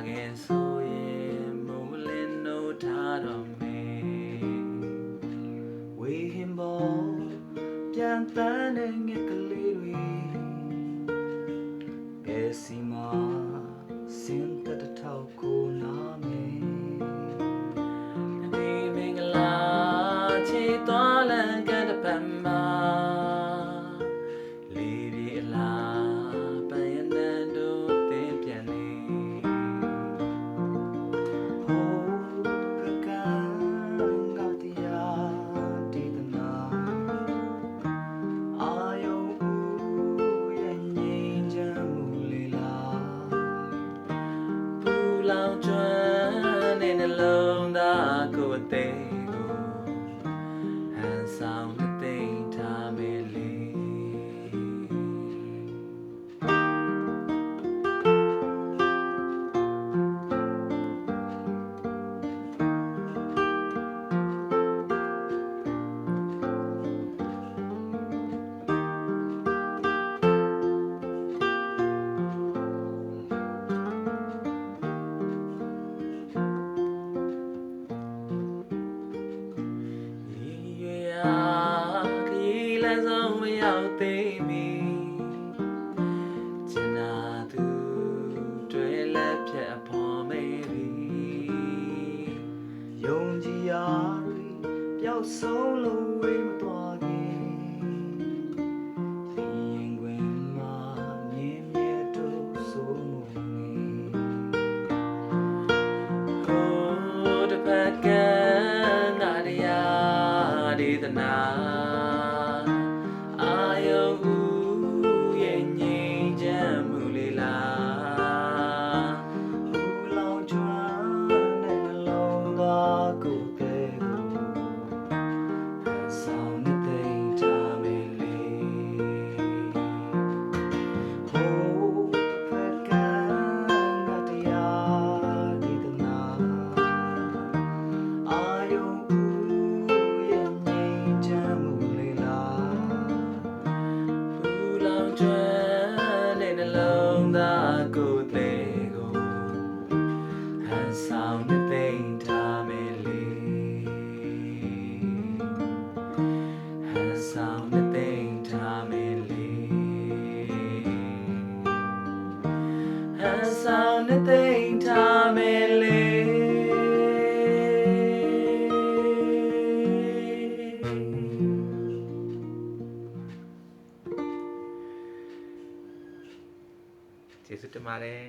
ခင်ဆိုရင်မိုးလင်းနိုးထားတော့မယ်ဝေဟင်ပေါ်ပြန်တန်းတဲ့ငှက်ကလေးတွေဘယ်စီမှာစင်တထောက်ကိုနားမယ်ဒီမင်္ဂလာချီသွားလန်ကတဲ့ပန်းမှာလေးဒီအလားပန်းရနန်းတို့တင်ပြန်နေဟိုကကငါတရားဒေသနာအာယုံရဲ့ငြိမ်းချမ်းမှုလေးလားပူလောင်ကျွမ်းတဲ့နှလုံးသားကိုအသေးကိုဟန်ဆောင်တဲ့သိမ့်ထားမယ်လေခရီးလမ်းဆုံးမရောက်သေးမီကျင်နာသူတွေလက်ဖြတ်အဖော်မေးပြီယုံကြည်ရာတွေပျောက်ဆုံးလို့ဝေးမသွားခင်ရင်ခွင်မှာမြင်မြဲတို့ဆိုမှုနေဟိုတစ်ဖက်ကငါတရားဒေသနာအာယုံရဲ့ငြိမ်းချမ်းမှုလေးလားဘူလောင်ကျွမ်းတဲ့နှလုံးသားကိုယ်ပဲကိုဆောင်တဲ့သိမ့်ထားမယ်လေဟိုတစ်ဖက်ကငါတရားဒေသနာအာယုံကျွမ်းတဲ့နှလုံးသားကိုယ်သေးကိုဟန်ဆောင်တဲ့သိမ့်ထားမယ်လေဟန်ဆောင်တဲ့သိမ့်ထားမယ်လေဟန်ဆောင်တဲ့သိမ့်ထားမယ်လေကျေးဇူးတင်ပါတယ်